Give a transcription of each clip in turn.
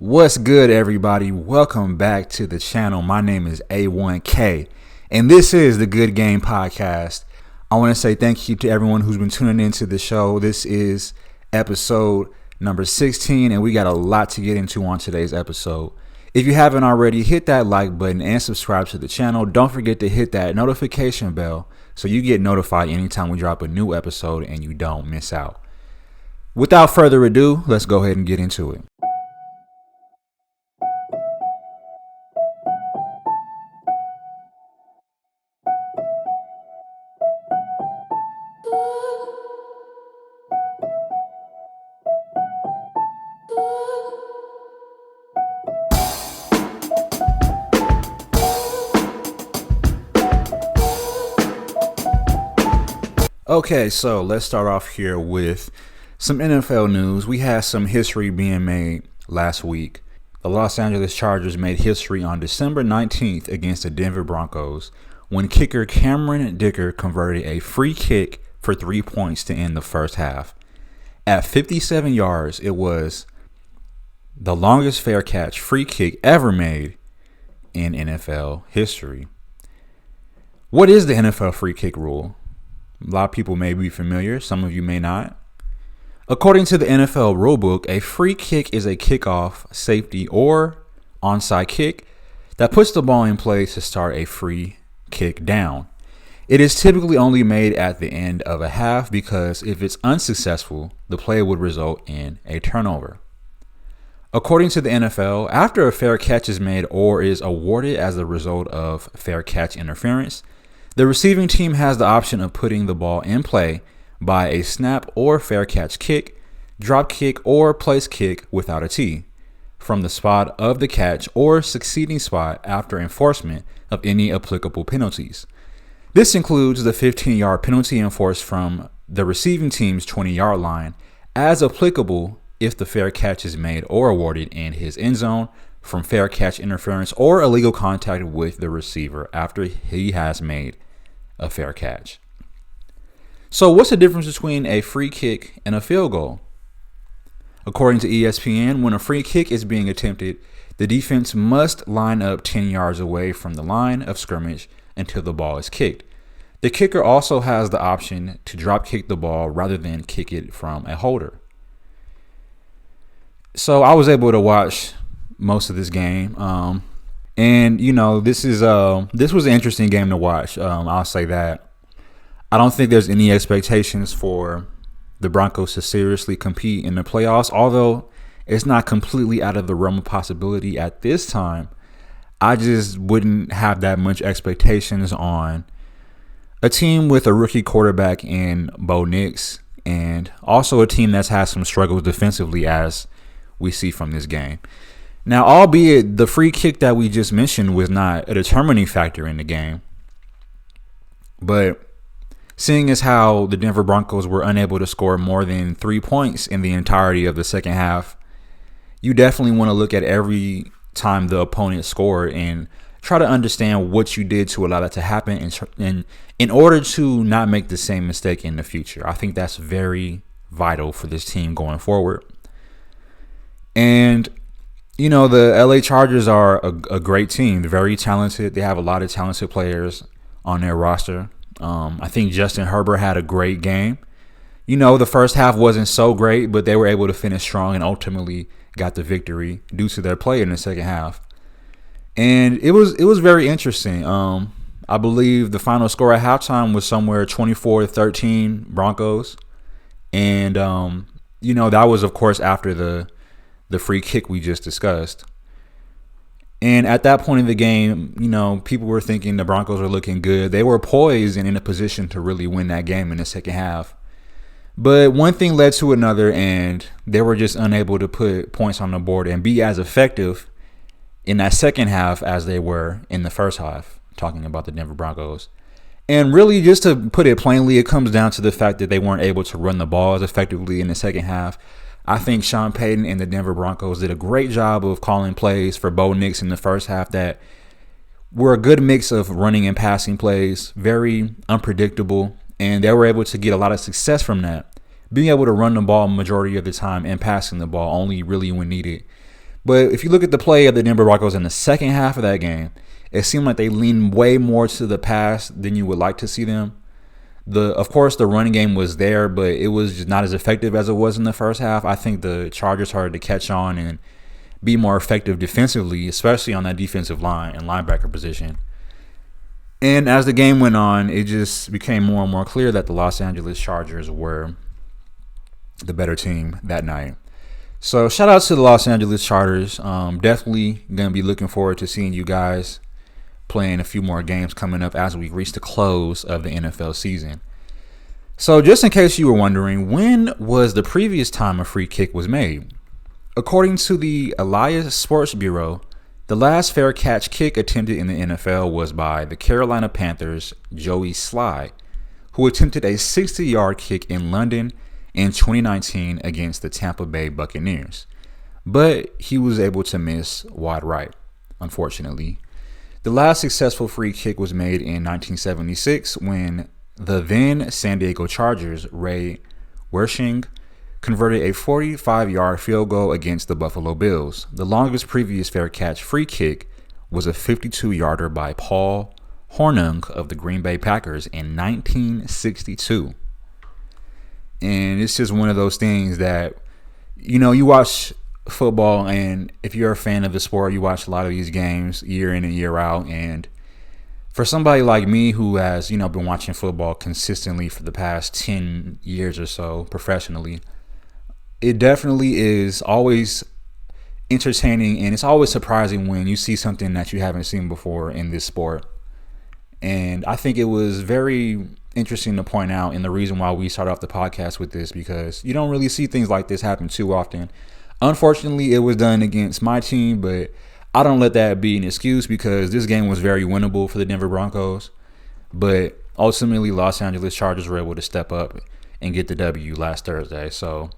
What's good, everybody? Welcome back to the channel. My name is A1K, and this is the Good Game Podcast. I want to say thank you to everyone who's been tuning into the show. This is episode number 16, and we got a lot to get into on today's episode. If you haven't already, hit that like button and subscribe to the channel. Don't forget to hit that notification bell so you get notified anytime we drop a new episode and you don't miss out. Without further ado, let's go ahead and get into it. Okay, so let's start off here with some NFL news. We had some history being made last week. The Los Angeles Chargers made history on December 19th against the Denver Broncos when kicker Cameron Dicker converted a free kick for 3 points to end the first half. At 57 yards, it was the longest fair catch free kick ever made in NFL history. What is the NFL free kick rule? A lot of people may be familiar, some of you may not. According to the NFL rulebook, a free kick is a kickoff, safety, or onside kick that puts the ball in play to start a free kick down. It is typically only made at the end of a half because if it's unsuccessful, the play would result in a turnover. According to the NFL, after a fair catch is made or is awarded as a result of fair catch interference, the receiving team has the option of putting the ball in play by a snap or fair catch kick, drop kick, or place kick without a tee from the spot of the catch or succeeding spot after enforcement of any applicable penalties. This includes the 15-yard penalty enforced from the receiving team's 20-yard line as applicable if the fair catch is made or awarded in his end zone from fair catch interference or illegal contact with the receiver after he has made a fair catch. So what's the difference between a free kick and a field goal? According to ESPN, when a free kick is being attempted, the defense must line up 10 yards away from the line of scrimmage until the ball is kicked. The kicker also has the option to drop kick the ball rather than kick it from a holder. So I was able to watch most of this game. And you know, this was an interesting game to watch. I'll say that. I don't think there's any expectations for the Broncos to seriously compete in the playoffs, although it's not completely out of the realm of possibility at this time. I just wouldn't have that much expectations on a team with a rookie quarterback in Bo Nix, and also a team that's had some struggles defensively, as we see from this game. Now, albeit the free kick that we just mentioned was not a determining factor in the game, but seeing as how the Denver Broncos were unable to score more than 3 points in the entirety of the second half, you definitely want to look at every time the opponent scored and try to understand what you did to allow that to happen and in order to not make the same mistake in the future. I think that's very vital for this team going forward. And you know, the LA Chargers are a great team. They're very talented. They have a lot of talented players on their roster. I think Justin Herbert had a great game. You know, the first half wasn't so great, but they were able to finish strong and ultimately got the victory due to their play in the second half. And it was very interesting. I believe the final score at halftime was somewhere 24-13 Broncos. And, you know, that was, of course, after the free kick we just discussed. And at that point in the game, you know, people were thinking the Broncos were looking good. They were poised and in a position to really win that game in the second half. But one thing led to another, and they were just unable to put points on the board and be as effective in that second half as they were in the first half, talking about the Denver Broncos. And really, just to put it plainly, it comes down to the fact that they weren't able to run the ball as effectively in the second half. I think Sean Payton and the Denver Broncos did a great job of calling plays for Bo Nix in the first half that were a good mix of running and passing plays, very unpredictable, and they were able to get a lot of success from that. Being able to run the ball majority of the time and passing the ball only really when needed But if you look at the play of the Denver Broncos in the second half of that game, it seemed like they leaned way more to the pass than you would like to see them. Of course, the running game was there, but it was just not as effective as it was in the first half. I think the Chargers started to catch on and be more effective defensively, especially on that defensive line and linebacker position. And as the game went on, it just became more and more clear that the Los Angeles Chargers were the better team that night. So shout out to the Los Angeles Chargers. Definitely going to be looking forward to seeing you guys playing a few more games coming up as we reach the close of the NFL season. So just in case you were wondering, when was the previous time a free kick was made? According to the Elias Sports Bureau, the last fair catch kick attempted in the NFL was by the Carolina Panthers' Joey Sly, who attempted a 60-yard kick in London in 2019 against the Tampa Bay Buccaneers. But he was able to miss wide right, unfortunately. The last successful free kick was made in 1976 when the then San Diego Chargers' Ray Wersching converted a 45-yard field goal against the Buffalo Bills. The longest previous fair catch free kick was a 52-yarder by Paul Hornung of the Green Bay Packers in 1962. And it's just one of those things that, you watch football, and if you're a fan of the sport, you watch a lot of these games year in and year out. And for somebody like me who has, been watching football consistently for the past 10 years or so professionally, it definitely is always entertaining, and it's always surprising when you see something that you haven't seen before in this sport. And I think it was very interesting to point out, and the reason why we started off the podcast with this, because you don't really see things like this happen too often. Unfortunately, it was done against my team, but I don't let that be an excuse because this game was very winnable for the Denver Broncos. But ultimately, Los Angeles Chargers were able to step up and get the W last Thursday. So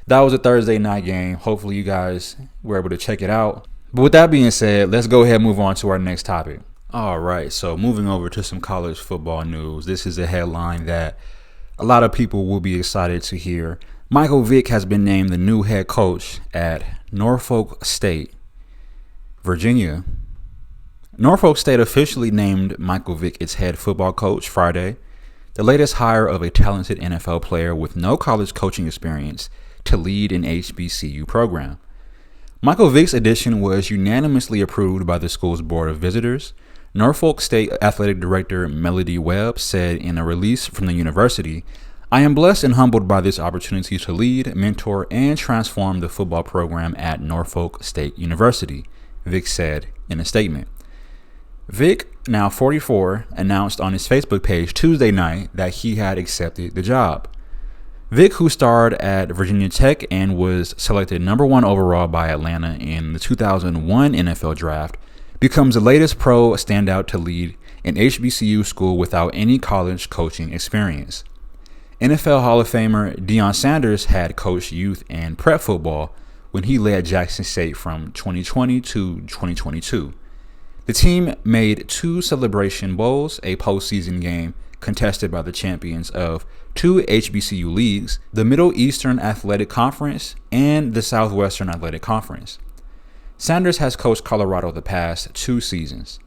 that was a Thursday night game. Hopefully, you guys were able to check it out. But with that being said, let's go ahead and move on to our next topic. All right, so moving over to some college football news. This is a headline that a lot of people will be excited to hear. Michael Vick has been named the new head coach at Norfolk State, Virginia. Norfolk State officially named Michael Vick its head football coach Friday, the latest hire of a talented NFL player with no college coaching experience to lead an HBCU program. Michael Vick's addition was unanimously approved by the school's Board of Visitors. Norfolk State Athletic Director Melody Webb said in a release from the university, "I am blessed and humbled by this opportunity to lead, mentor, and transform the football program at Norfolk State University," Vick said in a statement. Vick, now 44, announced on his Facebook page Tuesday night that he had accepted the job. Vick, who starred at Virginia Tech and was selected number 1 overall by Atlanta in the 2001 NFL Draft, becomes the latest pro standout to lead an HBCU school without any college coaching experience. NFL Hall of Famer Deion Sanders had coached youth and prep football when he led Jackson State from 2020 to 2022. The team made 2 Celebration Bowls, a postseason game contested by the champions of 2 HBCU leagues, the Middle Eastern Athletic Conference and the Southwestern Athletic Conference. Sanders has coached Colorado the past 2 seasons.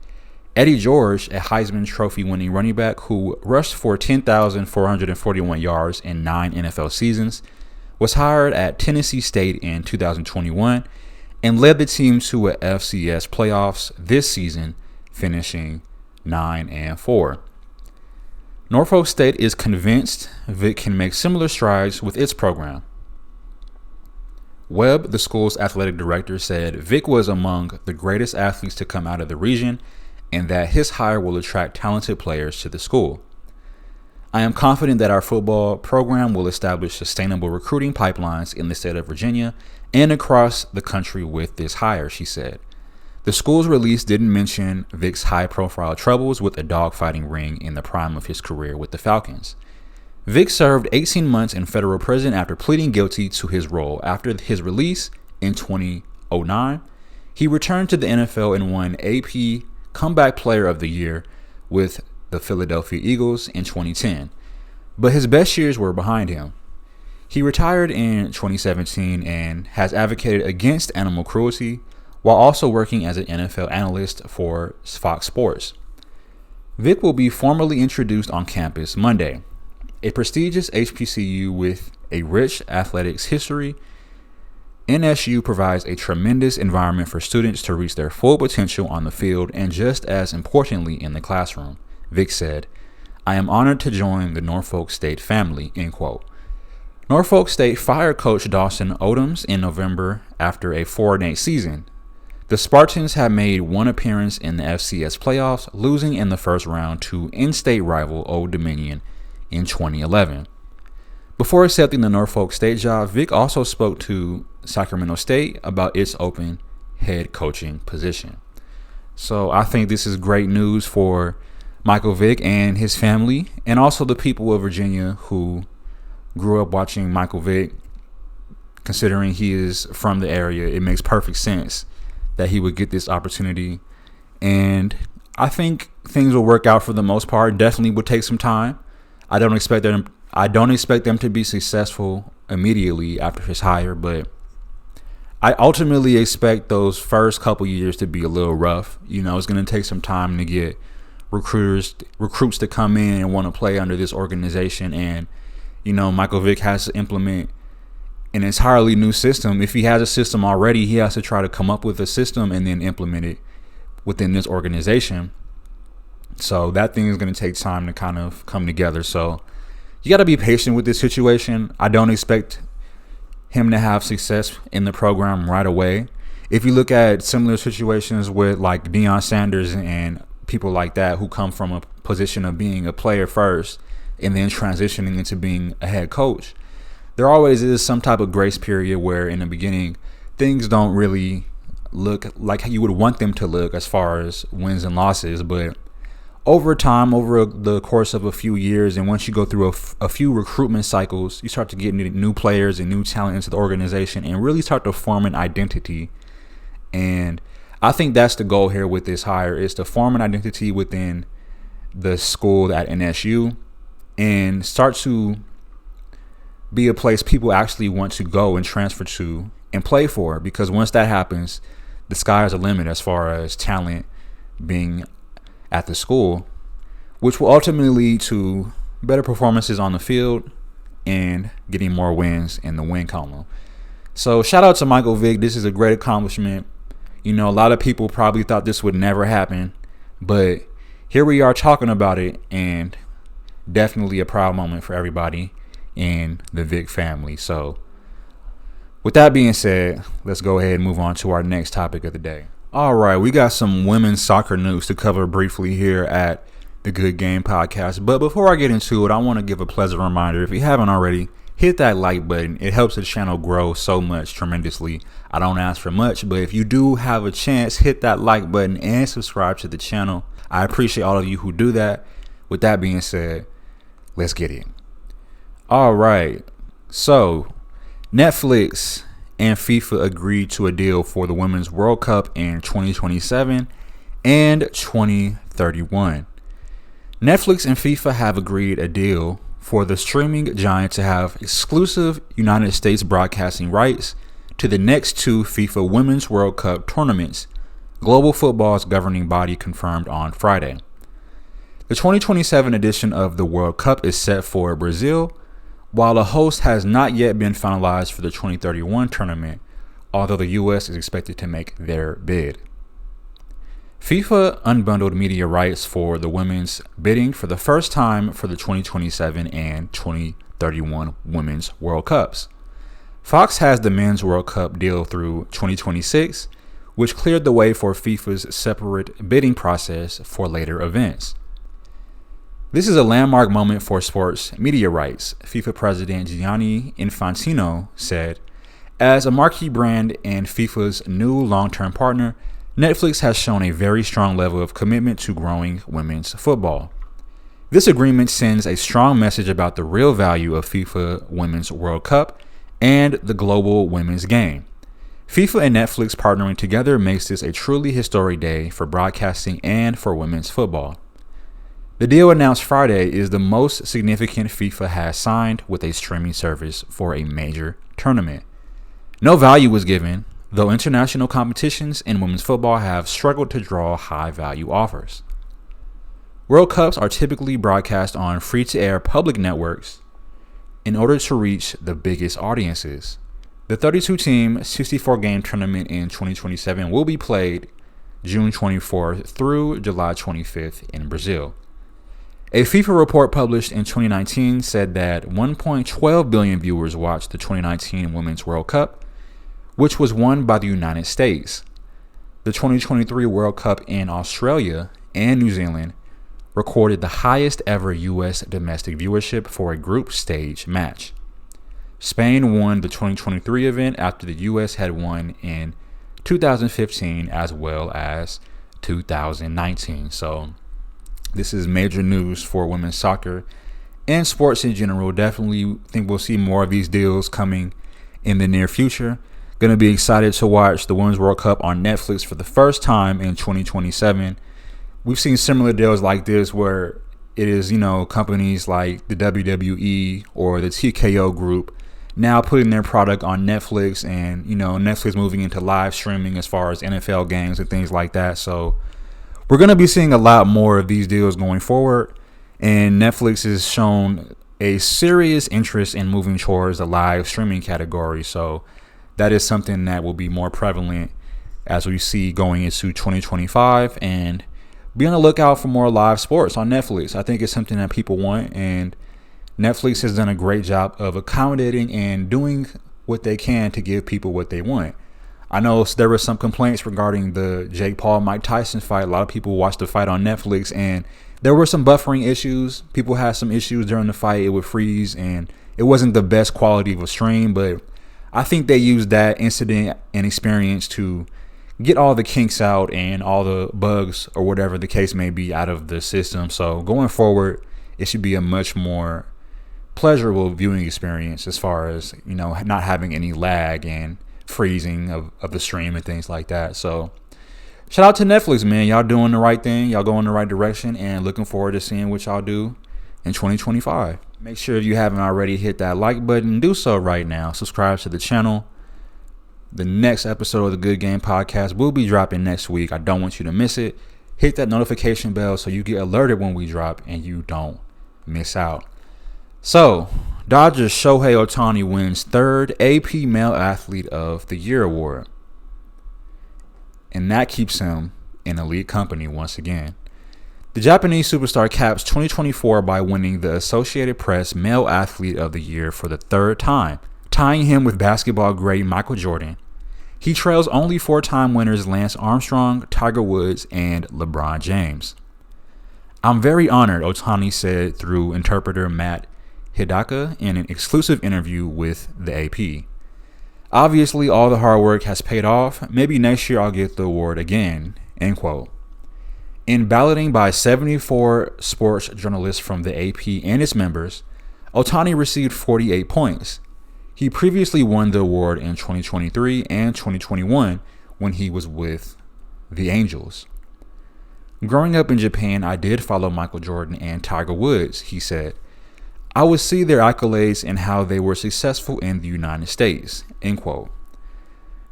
Eddie George, a Heisman Trophy winning running back who rushed for 10,441 yards in 9 NFL seasons, was hired at Tennessee State in 2021 and led the team to a FCS playoffs this season, finishing 9-4. Norfolk State is convinced Vick can make similar strides with its program. Webb, the school's athletic director, said Vick was among the greatest athletes to come out of the region and that his hire will attract talented players to the school. "I am confident that our football program will establish sustainable recruiting pipelines in the state of Virginia and across the country with this hire," she said. The school's release didn't mention Vick's high-profile troubles with a dogfighting ring in the prime of his career with the Falcons. Vick served 18 months in federal prison after pleading guilty to his role. After his release in 2009, he returned to the NFL and won AP Comeback Player of the Year with the Philadelphia Eagles in 2010. But his best years were behind him. He retired in 2017 and has advocated against animal cruelty while also working as an NFL analyst for Fox Sports. Vick will be formally introduced on campus Monday. A prestigious HBCU with a rich athletics history, NSU provides a tremendous environment for students to reach their full potential on the field and just as importantly in the classroom. Vick said, "I am honored to join the Norfolk State family," end quote. Norfolk State fired coach Dawson Odums in November after a 4-8 season. The Spartans have made one appearance in the FCS playoffs, losing in the first round to in-state rival Old Dominion in 2011. Before accepting the Norfolk State job, Vick also spoke to Sacramento State about its open head coaching position. So I think this is great news for Michael Vick and his family, and also the people of Virginia who grew up watching Michael Vick. Considering he is from the area, it makes perfect sense that he would get this opportunity. And I think things will work out for the most part. Definitely would take some time. I don't expect them to be successful immediately after his hire, but I ultimately expect those first couple years to be a little rough. It's going to take some time to get recruits to come in and want to play under this organization. And, Michael Vick has to implement an entirely new system. If he has a system already, he has to try to come up with a system and then implement it within this organization. So that thing is going to take time to kind of come together. So you got to be patient with this situation. I don't expect him to have success in the program right away. If you look at similar situations with like Deion Sanders and people like that who come from a position of being a player first and then transitioning into being a head coach, there always is some type of grace period where in the beginning things don't really look like how you would want them to look as far as wins and losses. But over time, over the course of a few years, and once you go through a few recruitment cycles, you start to get new players and new talent into the organization and really start to form an identity. And I think that's the goal here with this hire, is to form an identity within the school at NSU and start to be a place people actually want to go and transfer to and play for. Because once that happens, the sky is the limit as far as talent being at the school, which will ultimately lead to better performances on the field and getting more wins in the win column. So shout out to Michael Vick. This is a great accomplishment. A lot of people probably thought this would never happen, but here we are talking about it, and definitely a proud moment for everybody in the Vick family. So with that being said, let's go ahead and move on to our next topic of the day. All right, we got some women's soccer news to cover briefly here at the Good Game Podcast. But before I get into it, I want to give a pleasant reminder. If you haven't already, hit that like button. It helps the channel grow so much tremendously. I don't ask for much, but if you do have a chance, hit that like button and subscribe to the channel. I appreciate all of you who do that. With that being said, let's get it. All right, so Netflix and FIFA agreed to a deal for the Women's World Cup in 2027 and 2031. Netflix and FIFA have agreed a deal for the streaming giant to have exclusive United States broadcasting rights to the next two FIFA Women's World Cup tournaments, global football's governing body confirmed on Friday. The 2027 edition of the World Cup is set for Brazil, while a host has not yet been finalized for the 2031 tournament, although the U.S. is expected to make their bid. FIFA unbundled media rights for the women's bidding for the first time for the 2027 and 2031 Women's World Cups. Fox has the Men's World Cup deal through 2026, which cleared the way for FIFA's separate bidding process for later events. This is a landmark moment for sports media rights, FIFA President Gianni Infantino said. As a marquee brand and FIFA's new long-term partner, Netflix has shown a very strong level of commitment to growing women's football. This agreement sends a strong message about the real value of FIFA Women's World Cup and the global women's game. FIFA and Netflix partnering together makes this a truly historic day for broadcasting and for women's football. The deal announced Friday is the most significant FIFA has signed with a streaming service for a major tournament. No value was given, though international competitions in women's football have struggled to draw high-value offers. World Cups are typically broadcast on free-to-air public networks in order to reach the biggest audiences. The 32-team, 64-game tournament in 2027 will be played June 24th through July 25th in Brazil. A FIFA report published in 2019 said that 1.12 billion viewers watched the 2019 Women's World Cup, which was won by the United States. The 2023 World Cup in Australia and New Zealand recorded the highest ever U.S. domestic viewership for a group stage match. Spain won the 2023 event after the U.S. had won in 2015 as well as 2019. So this is major news for women's soccer and sports in general. Definitely think we'll see more of these deals coming in the near future. Going to be excited to watch the Women's World Cup on Netflix for the first time in 2027. We've seen similar deals like this where it is, companies like the WWE or the TKO group now putting their product on Netflix, and, Netflix moving into live streaming as far as NFL games and things like that. So we're going to be seeing a lot more of these deals going forward, and Netflix has shown a serious interest in moving towards the live streaming category. So that is something that will be more prevalent as we see going into 2025, and be on the lookout for more live sports on Netflix. I think it's something that people want, and Netflix has done a great job of accommodating and doing what they can to give people what they want. I know there were some complaints regarding the Jake Paul-Mike Tyson fight. A lot of people watched the fight on Netflix, and there were some buffering issues. People had some issues during the fight. It would freeze, and it wasn't the best quality of a stream, but I think they used that incident and experience to get all the kinks out and all the bugs or whatever the case may be out of the system. So going forward, it should be a much more pleasurable viewing experience as far as, not having any lag and freezing of the stream and things like that. So shout out to Netflix, man. Y'all doing the right thing. Y'all going the right direction, and looking forward to seeing what y'all do in 2025. Make sure if you haven't already, hit that like button. Do so right now. Subscribe to the channel. The next episode of the Good Game Podcast will be dropping next week. I don't want you to miss it. Hit that notification bell so you get alerted when we drop and you don't miss out. So, Dodgers Shohei Ohtani wins third AP Male Athlete of the Year award. And that keeps him in elite company once again. The Japanese superstar caps 2024 by winning the Associated Press Male Athlete of the Year for the third time, tying him with basketball great Michael Jordan. He trails only four-time winners Lance Armstrong, Tiger Woods, and LeBron James. "I'm very honored," Ohtani said through interpreter Matt Hidaka in an exclusive interview with the AP. "Obviously, all the hard work has paid off. Maybe next year I'll get the award again," end quote. In balloting by 74 sports journalists from the AP and its members, Ohtani received 48 points. He previously won the award in 2023 and 2021 when he was with the Angels. "Growing up in Japan, I did follow Michael Jordan and Tiger Woods," he said. "I would see their accolades and how they were successful in the United States," end quote.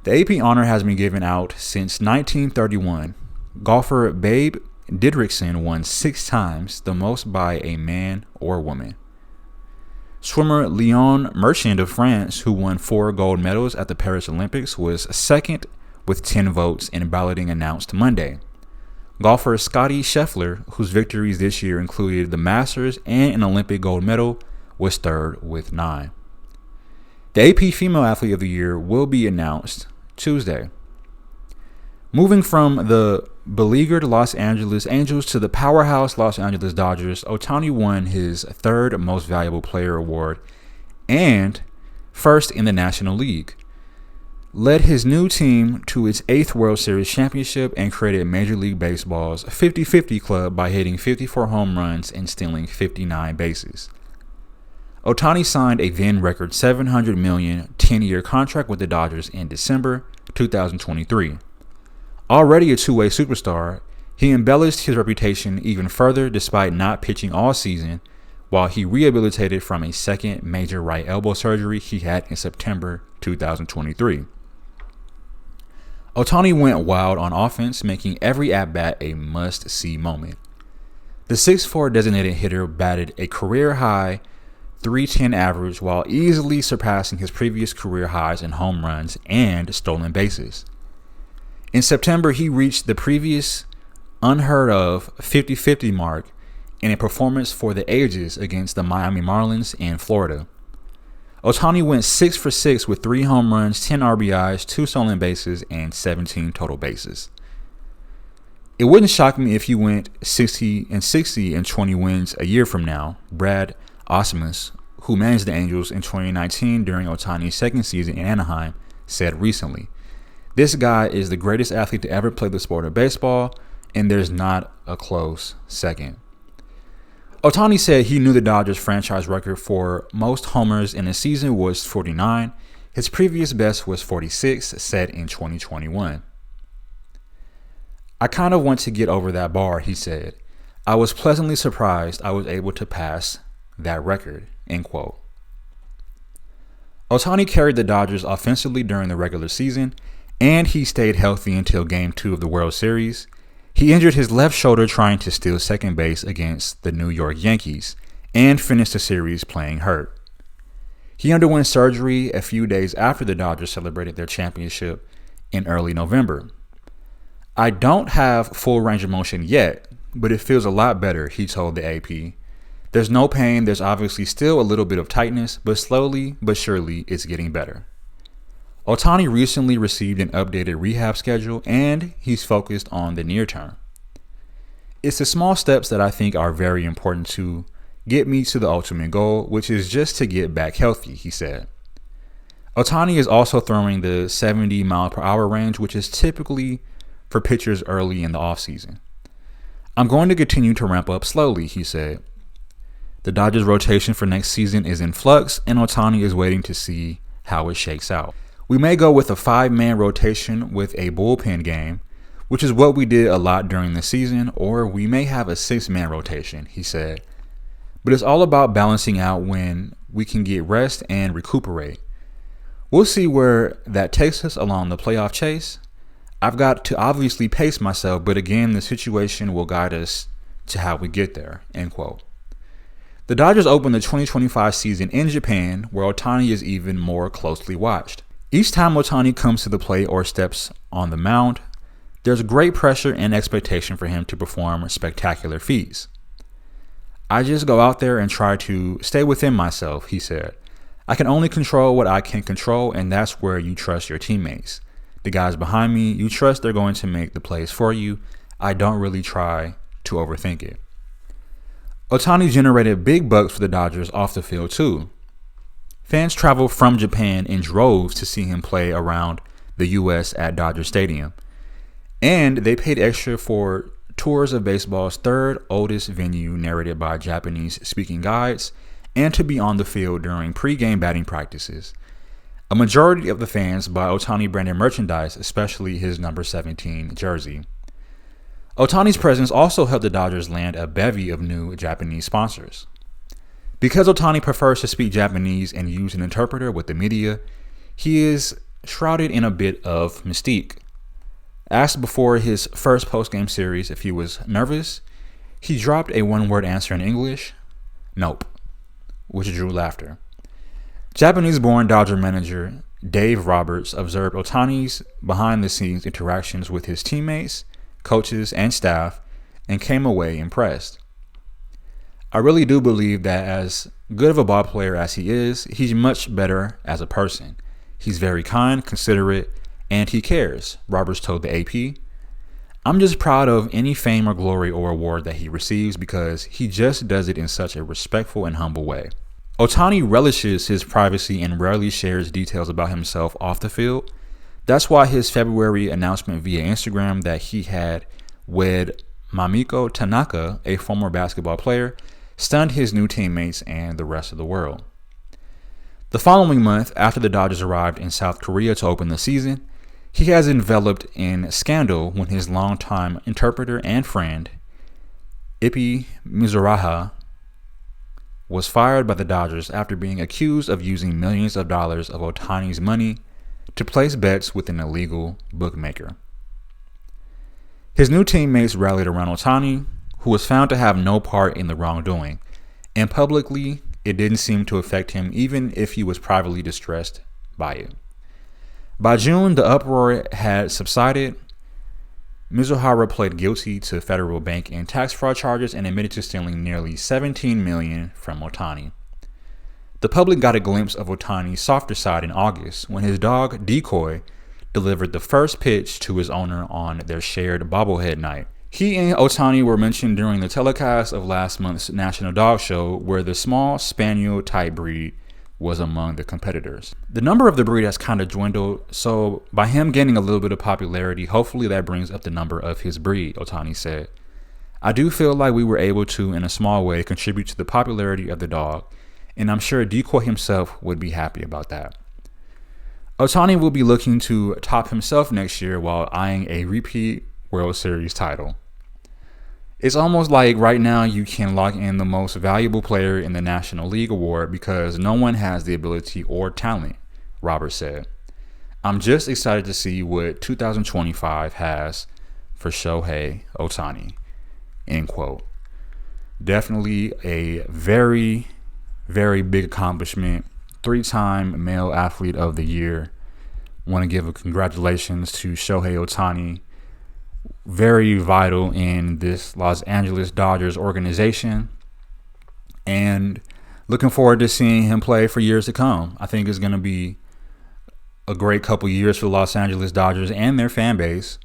The AP honor has been given out since 1931. Golfer Babe Didrikson won 6 times, the most by a man or woman. Swimmer Leon Merchant of France, who won 4 gold medals at the Paris Olympics, was second with 10 votes in balloting announced Monday. Golfer Scottie Scheffler, whose victories this year included the Masters and an Olympic gold medal, was third with 9. The AP Female Athlete of the Year will be announced Tuesday. Moving from the beleaguered Los Angeles Angels to the powerhouse Los Angeles Dodgers, Ohtani won his third Most Valuable Player award and first in the National League, led his new team to its 8th World Series championship, and created Major League Baseball's 50-50 club by hitting 54 home runs and stealing 59 bases. Ohtani signed a then record $700 million 10-year contract with the Dodgers in December 2023. Already a two-way superstar, He embellished his reputation even further despite not pitching all season, while he rehabilitated from a second major right elbow surgery he had in September 2023. Ohtani went wild on offense, making every at-bat a must-see moment. The 6'4" designated hitter batted a career-high .310 average while easily surpassing his previous career highs in home runs and stolen bases. In September, he reached the previous unheard-of 50-50 mark in a performance for the ages against the Miami Marlins in Florida. Ohtani went 6 for 6 with 3 home runs, 10 RBIs, 2 stolen bases, and 17 total bases. It wouldn't shock me if he went 60-60 and 20 wins a year from now, Brad Osmus, who managed the Angels in 2019 during Ohtani's second season in Anaheim, said recently. This guy is the greatest athlete to ever play the sport of baseball, and there's not a close second. Ohtani said he knew the Dodgers' franchise record for most homers in a season was 49. His previous best was 46, set in 2021. I kind of want to get over that bar, he said. I was pleasantly surprised I was able to pass that record, end quote. Ohtani carried the Dodgers offensively during the regular season, and he stayed healthy until Game 2 of the World Series. He injured his left shoulder trying to steal second base against the New York Yankees and finished the series playing hurt. He underwent surgery a few days after the Dodgers celebrated their championship in early November. I don't have full range of motion yet, but it feels a lot better, he told the AP. There's no pain, there's obviously still a little bit of tightness, but slowly but surely it's getting better. Ohtani recently received an updated rehab schedule, and he's focused on the near term. It's the small steps that I think are very important to get me to the ultimate goal, which is just to get back healthy, he said. Ohtani is also throwing the 70-mile-per-hour range, which is typically for pitchers early in the offseason. I'm going to continue to ramp up slowly, he said. The Dodgers' rotation for next season is in flux, and Ohtani is waiting to see how it shakes out. We may go with a 5-man rotation with a bullpen game, which is what we did a lot during the season, or we may have a 6-man rotation, he said. But it's all about balancing out when we can get rest and recuperate. We'll see where that takes us along the playoff chase. I've got to obviously pace myself, but again, the situation will guide us to how we get there, end quote. The Dodgers open the 2025 season in Japan, where Ohtani is even more closely watched. Each time Ohtani comes to the plate or steps on the mound, there's great pressure and expectation for him to perform spectacular feats. I just go out there and try to stay within myself, he said. I can only control what I can control, and that's where you trust your teammates. The guys behind me, you trust they're going to make the plays for you. I don't really try to overthink it. Ohtani generated big bucks for the Dodgers off the field too. Fans traveled from Japan in droves to see him play around the U.S. at Dodger Stadium. And they paid extra for tours of baseball's third oldest venue narrated by Japanese-speaking guides and to be on the field during pre-game batting practices. A majority of the fans buy Ohtani-branded merchandise, especially his number 17 jersey. Ohtani's presence also helped the Dodgers land a bevy of new Japanese sponsors. Because Ohtani prefers to speak Japanese and use an interpreter with the media, he is shrouded in a bit of mystique. Asked before his first post-game series if he was nervous, he dropped a one-word answer in English, "Nope," which drew laughter. Japanese-born Dodger manager Dave Roberts observed Ohtani's behind-the-scenes interactions with his teammates, coaches, and staff, and came away impressed. I really do believe that as good of a ball player as he is, he's much better as a person. He's very kind, considerate, and he cares, Roberts told the AP. I'm just proud of any fame or glory or award that he receives because he just does it in such a respectful and humble way. Ohtani relishes his privacy and rarely shares details about himself off the field. That's why his February announcement via Instagram that he had wed Mamiko Tanaka, a former basketball player, stunned his new teammates and the rest of the world. The following month, after the Dodgers arrived in South Korea to open the season, He has enveloped in scandal when his longtime interpreter and friend, Ippy Mizraha, was fired by the Dodgers after being accused of using millions of dollars of Ohtani's money to place bets with an illegal bookmaker. His new teammates rallied around Ohtani, who was found to have no part in the wrongdoing, and publicly, it didn't seem to affect him even if he was privately distressed by it. By June, the uproar had subsided. Mizuhara pled guilty to federal bank and tax fraud charges and admitted to stealing nearly $17 million from Ohtani. The public got a glimpse of Ohtani's softer side in August when his dog, Decoy, delivered the first pitch to his owner on their shared bobblehead night. He and Ohtani were mentioned during the telecast of last month's National Dog Show, where the small spaniel-type breed was among the competitors. The number of the breed has kind of dwindled, so by him gaining a little bit of popularity, hopefully that brings up the number of his breed, Ohtani said. I do feel like we were able to, in a small way, contribute to the popularity of the dog, and I'm sure Decoy himself would be happy about that. Ohtani will be looking to top himself next year while eyeing a repeat World Series title. It's almost like right now you can lock in the most valuable player in the National League award because no one has the ability or talent, Roberts said. I'm just excited to see what 2025 has for Shohei Ohtani, end quote. Definitely a very, very big accomplishment. 3-time male athlete of the year. Want to give a congratulations to Shohei Ohtani. Very vital in this Los Angeles Dodgers organization, and looking forward to seeing him play for years to come. I think it's going to be a great couple years for the Los Angeles Dodgers and their fan base,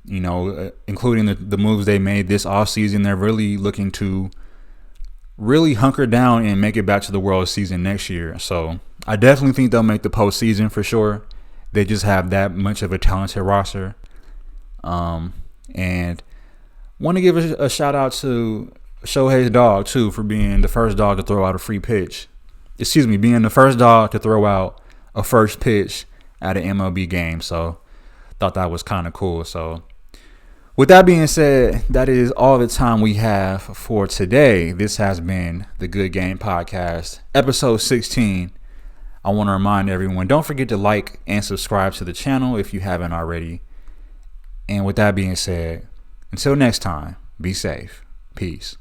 including the moves they made this offseason. They're really looking to really hunker down and make it back to the World Season next year. So I definitely think they'll make the postseason for sure. They just have that much of a talented roster. And want to give a shout out to Shohei's dog too for being the first dog to throw out a free pitch. Being the first dog to throw out a first pitch at an MLB game. So thought that was kind of cool. So with that being said, that is all the time we have for today. This has been the Good Game Podcast, episode 16. I want to remind everyone, don't forget to like and subscribe to the channel if you haven't already. And with that being said, until next time, be safe. Peace.